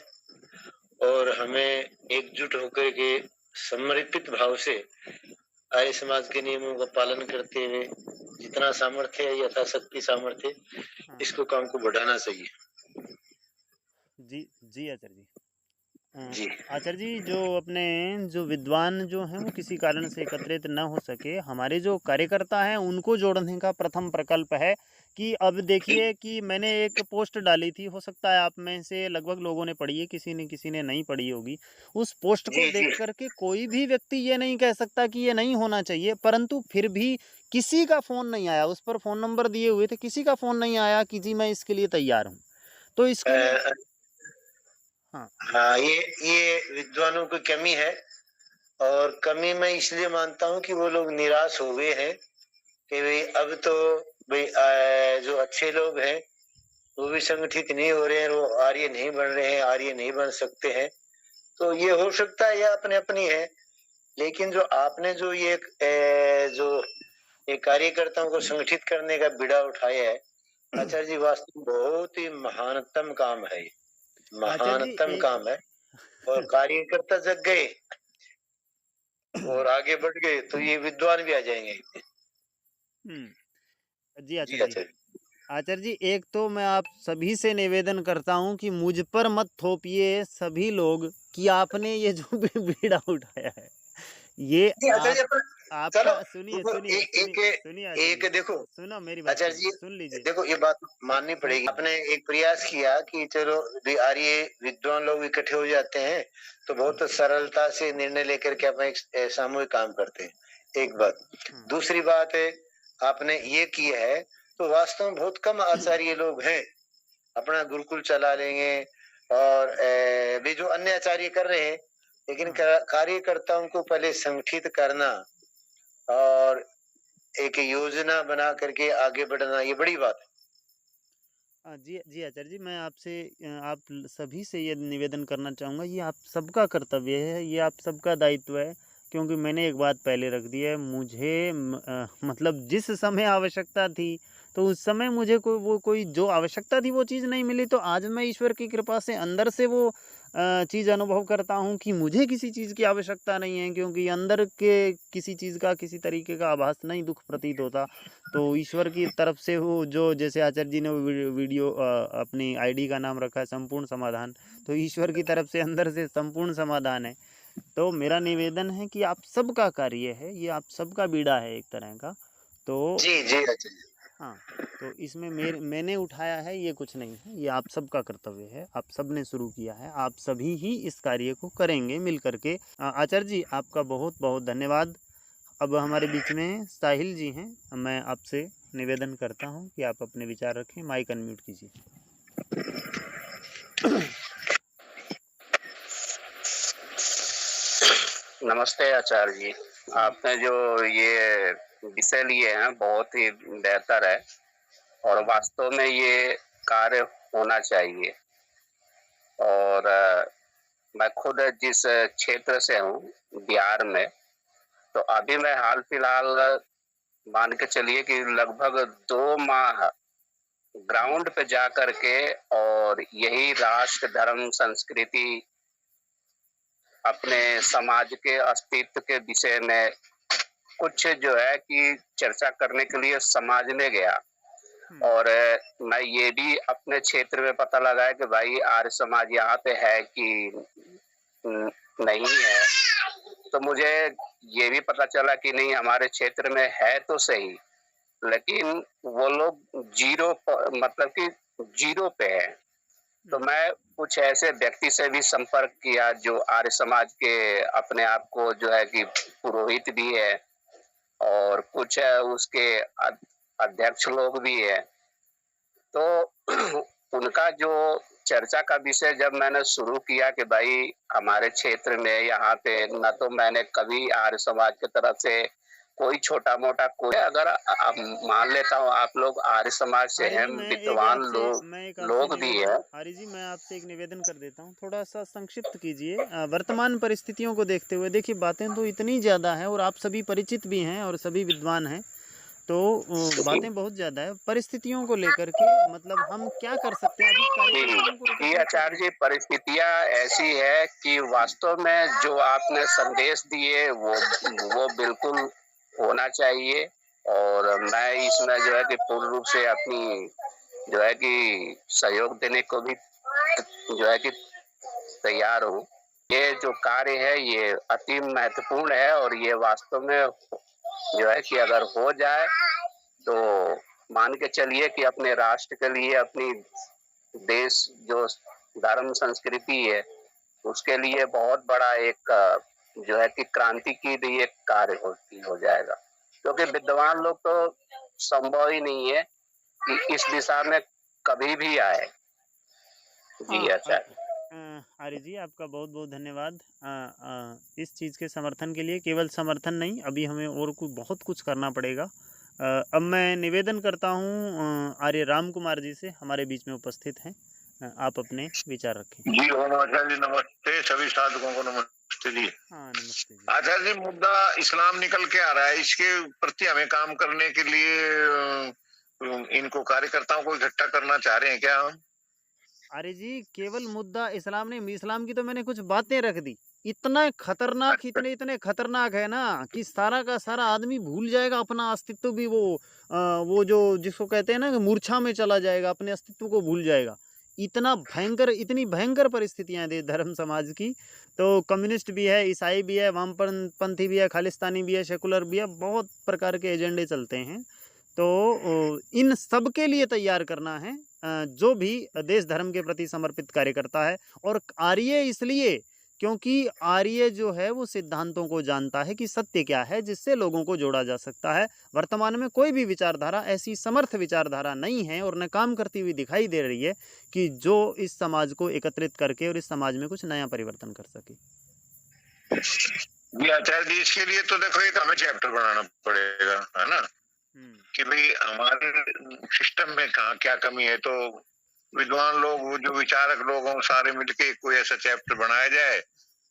और हमें एकजुट होकर के समर्पित भाव से आर्य समाज के नियमों का पालन करते हुए जितना सामर्थ्य है, यथाशक्ति सामर्थ्य, इसको काम को बढ़ाना चाहिए। जी जी आचार्य जी। जी आचार्य जी, जो अपने जो विद्वान जो हैं वो किसी कारण से एकत्रित न हो सके, हमारे जो कार्यकर्ता हैं उनको जोड़ने का प्रथम प्रकल्प है कि अब देखिए कि मैंने एक पोस्ट डाली थी, हो सकता है आप में से लगभग लोगों ने पढ़ी है, किसी ने नहीं पढ़ी होगी। उस पोस्ट को देख करके कोई भी व्यक्ति ये नहीं कह सकता कि ये नहीं होना चाहिए, परंतु फिर भी किसी का फ़ोन नहीं आया। उस पर फ़ोन नंबर दिए हुए थे, किसी का फ़ोन नहीं आया कि जी मैं इसके लिए तैयार हूँ। तो इसके लिए हाँ, ये विद्वानों की कमी है, और कमी मैं इसलिए मानता हूँ कि वो लोग निराश हो गए हैं कि भाई अब तो भाई जो अच्छे लोग हैं वो भी संगठित नहीं हो रहे हैं, वो आर्य नहीं बन रहे हैं, आर्य नहीं बन सकते हैं। तो ये हो सकता है, यह अपने अपनी है। लेकिन जो आपने जो ये कार्यकर्ताओं को संगठित करने का बीड़ा उठाया है आचार्य जी, वास्तव में बहुत ही महानतम काम है, महानतम काम है। और कार्यकर्ता जग गए और आगे बढ़ गए तो ये विद्वान भी आ जाएंगे। जी आचार्य जी, एक तो मैं आप सभी से निवेदन करता हूं कि मुझ पर मत थोपिए सभी लोग कि आपने ये जो बीड़ा उठाया है, ये आपका सुनिए एक देखो, सुनो मेरी बात आचार्य जी सुन लीजिए। देखो, ये बात माननी पड़ेगी। आपने एक प्रयास किया कि चलो आर्य विद्वान लोग इकट्ठे हो जाते हैं तो बहुत सरलता से निर्णय लेकर के अपना एक सामूहिक काम करते हैं, एक बात। दूसरी बात है, आपने ये किया है तो वास्तव में बहुत कम आचार्य लोग हैं अपना गुरुकुल चला लेंगे और भी जो अन्य आचार्य कर रहे हैं, लेकिन कार्यकर्ताओं को पहले संगठित करना और एक योजना बना करके आगे बढ़ना, ये बड़ी बात है। जी आचार्य जी, मैं आपसे आप सभी से ये निवेदन करना चाहूँगा, ये आप सबका कर्तव्य है, ये आप सबका दायित्व है। क्योंकि मैंने एक बात पहले रख दी है, मुझे मतलब जिस समय आवश्यकता थी तो उस समय मुझे कोई जो आवश्यकता थी वो चीज़ नहीं मिली, तो आज मैं ईश्वर की कृपा से अंदर से वो चीज़ अनुभव करता हूँ कि मुझे किसी चीज़ की आवश्यकता नहीं है, क्योंकि अंदर के किसी चीज़ का किसी तरीके का आभास नहीं दुख प्रतीत होता। तो ईश्वर की तरफ से वो जो, जैसे आचार्य जी ने वीडियो अपनी आईडी का नाम रखा है संपूर्ण समाधान, तो ईश्वर की तरफ से अंदर से संपूर्ण समाधान है। तो मेरा निवेदन है कि आप सबका कार्य है, ये आप सबका बीड़ा है एक तरह का। तो जी हाँ, तो इसमें मैंने उठाया है ये कुछ नहीं है, ये आप सबका कर्तव्य है, आप सब ने शुरू किया है, आप सभी ही इस कार्य को करेंगे मिल करके। आचार्य जी आपका बहुत बहुत धन्यवाद। अब हमारे बीच में साहिल जी हैं, मैं आपसे निवेदन करता हूं कि आप अपने विचार रखें, माइक अनम्यूट कीजिए। नमस्ते आचार्य जी, आपने जो ये विषय लिए हैं बहुत ही बेहतर है और वास्तव में ये कार्य होना चाहिए। और मैं खुद जिस क्षेत्र से हूँ बिहार में, तो अभी मैं हाल फिलहाल मान के चलिए कि लगभग 2 माह ग्राउंड पे जा करके और यही राष्ट्र, धर्म, संस्कृति, अपने समाज के अस्तित्व के विषय में कुछ जो है कि चर्चा करने के लिए समाज में गया। और मैं ये भी अपने क्षेत्र में पता लगाया कि भाई आर्य समाज यहाँ पे है कि नहीं है। तो मुझे ये भी पता चला कि नहीं, हमारे क्षेत्र में है तो सही, लेकिन वो लोग मतलब कि जीरो पे है। तो मैं कुछ ऐसे व्यक्ति से भी संपर्क किया जो आर्य समाज के अपने आप को जो है कि पुरोहित भी है और कुछ है उसके अध्यक्ष लोग भी है। तो उनका जो चर्चा का विषय जब मैंने शुरू किया कि भाई हमारे क्षेत्र में यहाँ पे न तो मैंने कभी आर्य समाज की तरफ से कोई छोटा मोटा कोई, अगर मान लेता हूँ आप लोग आर्य समाज से हैं, विद्वान लोग भी हैं। आर्य जी, मैं आपसे एक निवेदन कर देता हूँ, थोड़ा सा संक्षिप्त कीजिए। वर्तमान परिस्थितियों को देखते हुए, देखिए बातें तो इतनी ज़्यादा हैं और आप सभी परिचित भी हैं और सभी विद्वान हैं, तो बातें बहुत ज़्यादा है। परिस्थितियों को लेकर के मतलब हम क्या कर सकते हैं अभी? आचार्य जी, परिस्थितियाँ ऐसी है कि वास्तव में जो आपने संदेश दिए वो बिल्कुल होना चाहिए। और मैं इसमें जो है कि पूर्ण रूप से अपनी जो है कि सहयोग देने को भी जो है कि तैयार हूँ। ये जो कार्य है ये अति महत्वपूर्ण है और ये वास्तव में जो है कि अगर हो जाए तो मान के चलिए कि अपने राष्ट्र के लिए, अपनी देश जो धर्म संस्कृति है उसके लिए बहुत बड़ा एक जो है कि क्रांति की भी एक कार्य हो जाएगा। क्योंकि विद्वान लोग तो संभव ही नहीं है कि इस दिशा में कभी भी आए। जी आचार्य। आर्य जी, आपका बहुत बहुत धन्यवाद इस चीज़ के समर्थन के लिए। केवल समर्थन नहीं, अभी हमें और बहुत कुछ करना पड़ेगा। अब मैं निवेदन करता हूँ आर्य राम कुमार जी से, हमारे बीच में उपस्थित हैं, आप अपने विचार रखें। जी ओम आचार्य जी, नमस्ते। सभी साधकों को नमस्ते जी। हाँ नमस्ते जी। आचार्य जी, मुद्दा इस्लाम निकल के आ रहा है, इसके प्रति हमें काम करने के लिए इनको कार्यकर्ताओं को इकट्ठा करना चाह रहे हैं क्या हम? अरे जी, केवल मुद्दा इस्लाम नहीं, इस्लाम की तो मैंने कुछ बातें रख दी। इतना खतरनाक, इतने खतरनाक है ना कि सारा का सारा आदमी भूल जाएगा अपना अस्तित्व भी। वो जो जिसको कहते हैं ना कि मूर्छा में चला जाएगा, अपने अस्तित्व को भूल जाएगा। इतनी भयंकर परिस्थितियां हैं धर्म समाज की। तो कम्युनिस्ट भी है, ईसाई भी है, वामपंथी भी है, खालिस्तानी भी है, सेकुलर भी है, बहुत प्रकार के एजेंडे चलते हैं। तो इन सब के लिए तैयार करना है जो भी देश धर्म के प्रति समर्पित कार्यकर्ता है। और आर्य इसलिए क्योंकि आर्य जो है वो सिद्धांतों को जानता है कि सत्य क्या है, जिससे लोगों को जोड़ा जा सकता है। वर्तमान में कोई भी विचारधारा ऐसी समर्थ विचारधारा नहीं है और न काम करती हुई दिखाई दे रही है कि जो इस समाज को एकत्रित करके और इस समाज में कुछ नया परिवर्तन कर सके। जी आचार्य जी, इसके लिए तो देखो एक हमें चैप्टर बनाना पड़ेगा, है ना, कि भाई हमारे सिस्टम में कहाँ क्या कमी है। तो विद्वान लोग, जो विचारक लोग हों, सारे मिलके कोई ऐसा चैप्टर बनाया जाए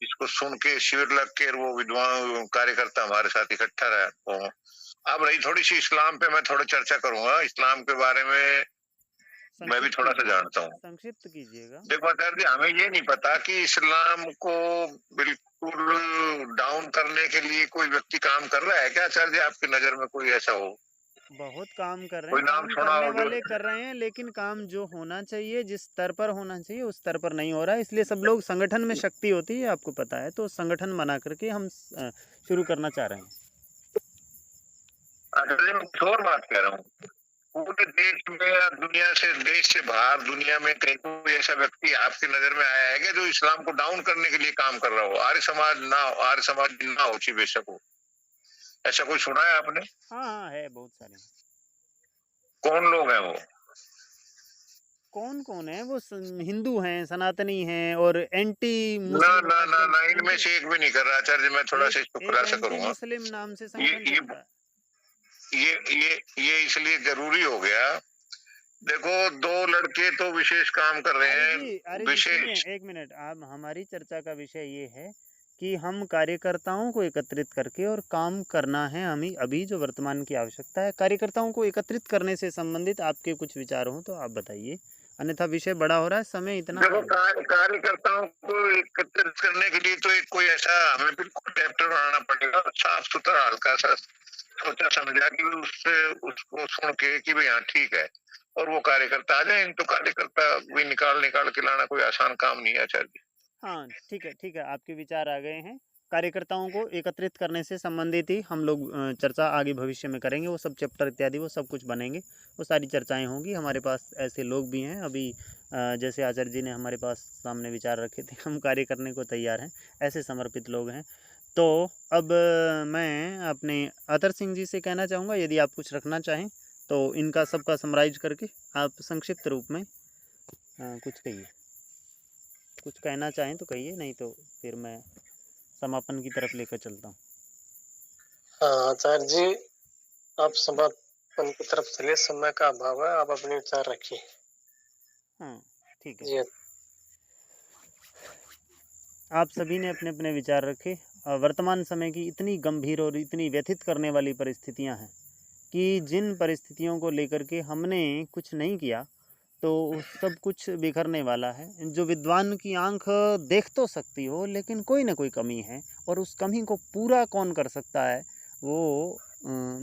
जिसको सुन के शिविर लग के वो विद्वान कार्यकर्ता हमारे साथ इकट्ठा रहे। अब रही थोड़ी सी इस्लाम पे, मैं थोड़ा चर्चा करूंगा। इस्लाम के बारे में मैं भी थोड़ा सा जानता हूँ। संक्षिप्त कीजिएगा। देखो आचार्य जी, हमें ये नहीं पता कि इस्लाम को बिल्कुल डाउन करने के लिए कोई व्यक्ति काम कर रहा है क्या आचार्य जी? आपकी नजर में कोई ऐसा हो? बहुत काम कर रहे हैं, काम करने वाले कर रहे हैं, लेकिन काम जो होना चाहिए, जिस स्तर पर होना चाहिए उस स्तर पर नहीं हो रहा है। इसलिए सब लोग, संगठन में शक्ति होती है आपको पता है, तो संगठन बना करके हम शुरू करना चाह रहे हैं। मैं और बात कह रहा हूँ, पूरे देश में या दुनिया से, देश से बाहर दुनिया में कहीं कोई ऐसा व्यक्ति आपकी नजर में आया है क्या जो इस्लाम को डाउन करने के लिए काम कर रहा हो? आर्य समाज ना हो, बेशक हो, ऐसा कोई सुना है आपने? हाँ है, बहुत सारे। कौन लोग हैं वो? कौन है वो? हिंदू हैं, सनातनी हैं और एंटी मुस्लिम। ना, इनमें से एक भी नहीं कर रहा आचार्य जी। मैं थोड़ा सा इसको खुलासा करूंगा। मुस्लिम नाम से संगठन चलता है। ये इसलिए जरूरी हो गया देखो 2 लड़के तो विशेष काम कर रहे आर्य हैं, जी, आर्य जी विशेष। सुनिए एक मिनट। आप हमारी चर्चा का विषय ये है कि हम कार्यकर्ताओं को एकत्रित करके और काम करना है। हमें अभी जो वर्तमान की आवश्यकता है, कार्यकर्ताओं को एकत्रित करने से संबंधित आपके कुछ विचार हों तो आप बताइए, अन्यथा विषय बड़ा हो रहा है, समय इतना देखो कम है। कार्यकर्ताओं को एकत्रित करने के लिए तो एक कोई ऐसा हमें बिल्कुल चैप्टर बनाना पड़ेगा, साफ सुथरा हल्का सा सोचा समझा कि उससे उसको सुन के कि भाई हाँ ठीक है, और वो कार्यकर्ता आ जाए। तो कार्यकर्ता भी निकाल के लाना कोई आसान काम नहीं है आचार्य जी। हाँ ठीक है, आपके विचार आ गए हैं। कार्यकर्ताओं को एकत्रित करने से संबंधित ही हम लोग चर्चा आगे भविष्य में करेंगे। वो सब चैप्टर इत्यादि वो सब कुछ बनेंगे, वो सारी चर्चाएं होंगी। हमारे पास ऐसे लोग भी हैं अभी, जैसे आचार्य जी ने हमारे पास सामने विचार रखे थे, हम कार्य करने को तैयार हैं, ऐसे समर्पित लोग हैं। तो अब मैं अपने अतर सिंह जी से कहना चाहूँगा, यदि आप कुछ रखना चाहें तो इनका सबका समराइज करके आप संक्षिप्त रूप में कुछ कहिए। कुछ कहना चाहें तो कहिए, नहीं तो फिर मैं समापन की तरफ लेकर चलता हूँ। हाँ आचार्य जी, आप समापन की तरफ चलिए, समय का अभाव है, आप अपने विचार रखिए। हाँ ठीक है, जी आप सभी ने अपने अपने विचार रखे। वर्तमान समय की इतनी गंभीर और इतनी व्यथित करने वाली परिस्थितियां हैं कि जिन परिस्थितियों को लेकर के हमने कुछ नहीं किया तो सब कुछ बिखरने वाला है। जो विद्वान की आंख देख तो सकती हो लेकिन कोई ना कोई कमी है, और उस कमी को पूरा कौन कर सकता है? वो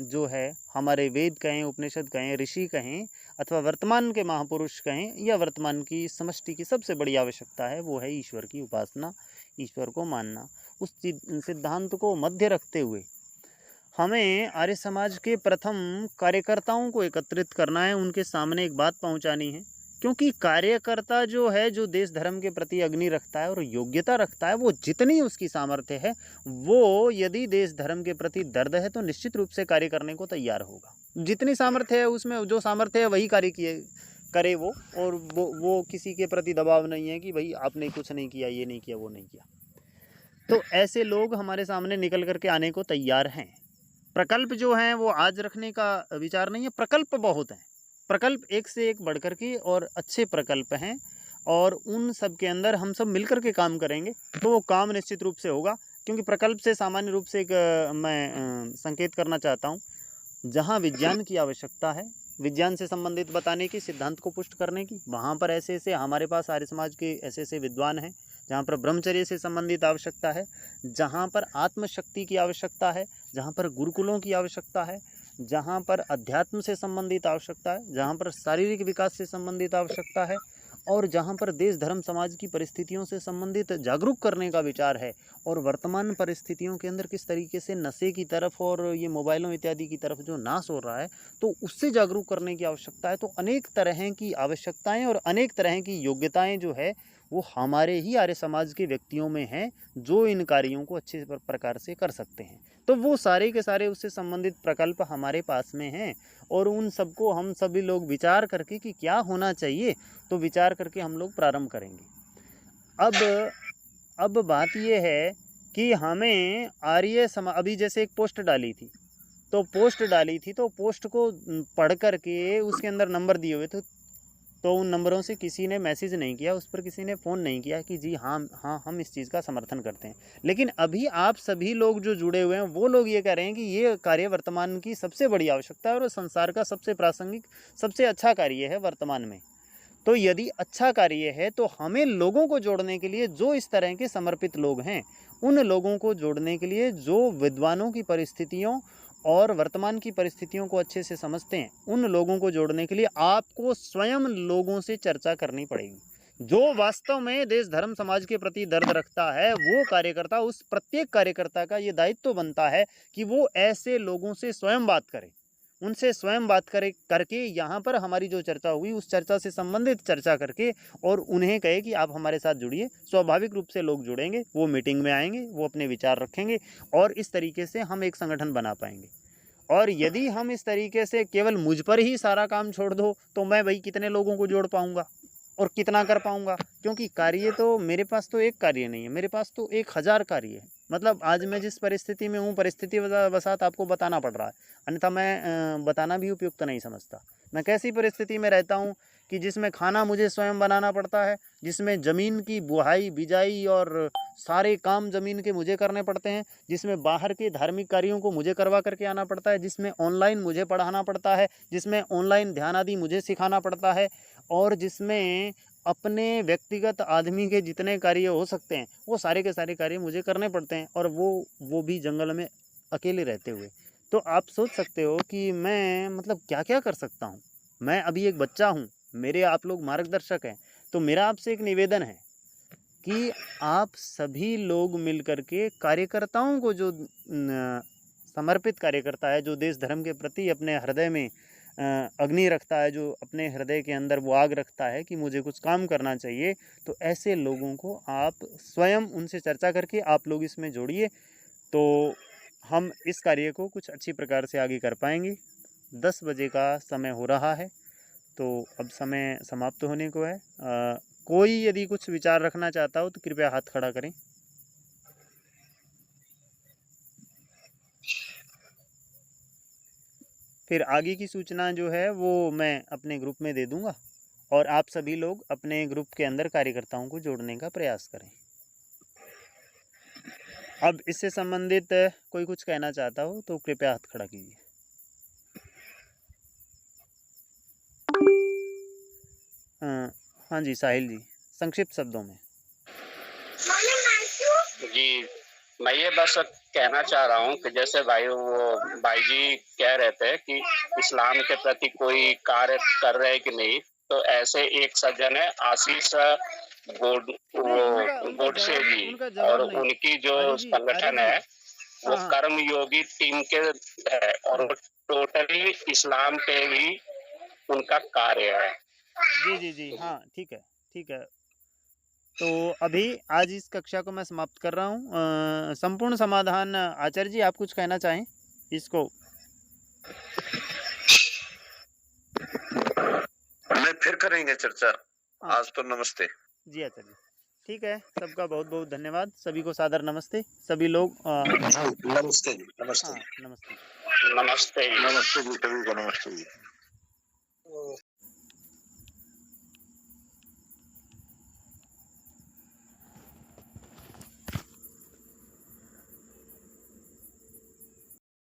जो है हमारे वेद कहें, उपनिषद कहें, ऋषि कहें, अथवा वर्तमान के महापुरुष कहें, या वर्तमान की समष्टि की सबसे बड़ी आवश्यकता है वो है ईश्वर की उपासना, ईश्वर को मानना। उस सिद्धांत को मध्य रखते हुए हमें आर्य समाज के प्रथम कार्यकर्ताओं को एकत्रित करना है, उनके सामने एक बात पहुंचानी है। क्योंकि कार्यकर्ता जो है, जो देश धर्म के प्रति अग्नि रखता है और योग्यता रखता है, वो जितनी उसकी सामर्थ्य है, वो यदि देश धर्म के प्रति दर्द है तो निश्चित रूप से कार्य करने को तैयार होगा। जितनी सामर्थ्य है उसमें, जो सामर्थ्य है वही कार्य करे वो, और वो किसी के प्रति दबाव नहीं है कि भाई आपने कुछ नहीं किया, ये नहीं किया, वो नहीं किया। तो ऐसे लोग हमारे सामने निकल करके आने को तैयार हैं। प्रकल्प जो हैं वो आज रखने का विचार नहीं है, प्रकल्प बहुत हैं, प्रकल्प एक से एक बढ़ कर के और अच्छे प्रकल्प हैं, और उन सब के अंदर हम सब मिलकर के काम करेंगे तो वो काम निश्चित रूप से होगा। क्योंकि प्रकल्प से सामान्य रूप से एक मैं संकेत करना चाहता हूँ, जहाँ विज्ञान की आवश्यकता है, विज्ञान से संबंधित बताने की, सिद्धांत को पुष्ट करने की, वहाँ पर ऐसे ऐसे हमारे पास आर्य समाज के ऐसे ऐसे विद्वान हैं। जहाँ पर ब्रह्मचर्य से संबंधित आवश्यकता है, जहाँ पर आत्मशक्ति की आवश्यकता है, जहाँ पर गुरुकुलों की आवश्यकता है, जहाँ पर अध्यात्म से संबंधित आवश्यकता है, जहाँ पर शारीरिक विकास से संबंधित आवश्यकता है, और जहाँ पर देश धर्म समाज की परिस्थितियों से संबंधित जागरूक करने का विचार है, और वर्तमान परिस्थितियों के अंदर किस तरीके से नशे की तरफ और ये मोबाइलों इत्यादि की तरफ जो नाश हो रहा है, तो उससे जागरूक करने की आवश्यकता है। तो अनेक तरह की आवश्यकताएं और अनेक तरह की योग्यताएं जो है वो हमारे ही आर्य समाज के व्यक्तियों में हैं, जो इन कार्यों को अच्छे प्रकार से कर सकते हैं। तो वो सारे के सारे उससे संबंधित प्रकल्प हमारे पास में हैं, और उन सबको हम सभी लोग विचार करके कि क्या होना चाहिए, तो विचार करके हम लोग प्रारंभ करेंगे। अब बात ये है कि हमें अभी जैसे एक पोस्ट डाली थी, तो पोस्ट को पढ़ करके उसके अंदर नंबर दिए हुए थे, तो उन नंबरों से किसी ने मैसेज नहीं किया, उस पर किसी ने फ़ोन नहीं किया कि जी हाँ हम इस चीज़ का समर्थन करते हैं। लेकिन अभी आप सभी लोग जो जुड़े हुए हैं वो लोग ये कह रहे हैं कि ये कार्य वर्तमान की सबसे बड़ी आवश्यकता है और संसार का सबसे प्रासंगिक, सबसे अच्छा कार्य है वर्तमान में। तो यदि अच्छा कार्य है तो हमें लोगों को जोड़ने के लिए, जो इस तरह के समर्पित लोग हैं, उन लोगों को जोड़ने के लिए, जो विद्वानों की परिस्थितियों और वर्तमान की परिस्थितियों को अच्छे से समझते हैं, उन लोगों को जोड़ने के लिए आपको स्वयं लोगों से चर्चा करनी पड़ेगी। जो वास्तव में देश धर्म समाज के प्रति दर्द रखता है वो कार्यकर्ता, उस प्रत्येक कार्यकर्ता का ये दायित्व बनता है कि वो ऐसे लोगों से स्वयं बात करे, उनसे स्वयं बात करके यहाँ पर हमारी जो चर्चा हुई उस चर्चा से संबंधित चर्चा करके और उन्हें कहे कि आप हमारे साथ जुड़िए। स्वाभाविक रूप से लोग जुड़ेंगे, वो मीटिंग में आएंगे, वो अपने विचार रखेंगे, और इस तरीके से हम एक संगठन बना पाएंगे। और यदि हम इस तरीके से केवल मुझ पर ही सारा काम छोड़ दो तो मैं भाई कितने लोगों को जोड़ पाऊंगा और कितना कर पाऊंगा? क्योंकि कार्य तो मेरे पास तो एक कार्य नहीं है, मेरे पास तो 1000 कार्य है। मतलब आज मैं जिस परिस्थिति में हूँ, परिस्थिति वसात आपको बताना पड़ रहा है, अन्यथा मैं बताना भी उपयुक्त नहीं समझता। मैं कैसी परिस्थिति में रहता हूँ कि जिसमें खाना मुझे स्वयं बनाना पड़ता है, जिसमें ज़मीन की बुआई बिजाई और सारे काम ज़मीन के मुझे करने पड़ते हैं, जिसमें बाहर के धार्मिक कार्यों को मुझे करवा करके आना पड़ता है, जिसमें ऑनलाइन मुझे पढ़ाना पड़ता है, जिसमें ऑनलाइन ध्यान आदि मुझे सिखाना पड़ता है, और जिसमें अपने व्यक्तिगत आदमी के जितने कार्य हो सकते हैं वो सारे के सारे कार्य मुझे करने पड़ते हैं, और वो भी जंगल में अकेले रहते हुए। तो आप सोच सकते हो कि मैं मतलब क्या क्या कर सकता हूँ। मैं अभी एक बच्चा हूँ, मेरे आप लोग मार्गदर्शक हैं, तो मेरा आपसे एक निवेदन है कि आप सभी लोग मिल कर के कार्यकर्ताओं को, जो समर्पित कार्यकर्ता है, जो देश धर्म के प्रति अपने हृदय में अग्नि रखता है, जो अपने हृदय के अंदर वो आग रखता है कि मुझे कुछ काम करना चाहिए, तो ऐसे लोगों को आप स्वयं उनसे चर्चा करके आप लोग इसमें जोड़िए, तो हम इस कार्य को कुछ अच्छी प्रकार से आगे कर पाएंगे। 10 बजे का समय हो रहा है, तो अब समय समाप्त होने को है। कोई यदि कुछ विचार रखना चाहता हो तो कृपया हाथ खड़ा करें। फिर आगे की सूचना जो है वो मैं अपने ग्रुप में दे दूंगा, और आप सभी लोग अपने ग्रुप के अंदर कार्यकर्ताओं को जोड़ने का प्रयास करें। अब इससे संबंधित कोई कुछ कहना चाहता हो तो कृपया हाथ खड़ा कीजिए। हाँ जी साहिल जी, संक्षिप्त शब्दों में। जी, मैं ये बस कहना चाह रहा हूँ कि जैसे भाई जी कह रहे थे कि इस्लाम के प्रति कोई कार्य कर रहे कि नहीं, तो ऐसे एक सज्जन है आशीष गोडसे जी, और उनकी जो संगठन है वो कर्म योगी टीम के है, और वो टोटली इस्लाम पे ही उनका कार्य है। जी हाँ, ठीक है। तो अभी आज इस कक्षा को मैं समाप्त कर रहा हूँ। संपूर्ण समाधान आचार्य जी, आप कुछ कहना चाहें इसको? मैं फिर करेंगे चर्चा। आज तो नमस्ते जी आचार्य जी, ठीक है। सबका बहुत बहुत धन्यवाद, सभी को सादर नमस्ते। सभी लोग नमस्ते जी, नमस्ते। हाँ, नमस्ते नमस्ते नमस्ते जी, सभी को नमस्ते जी।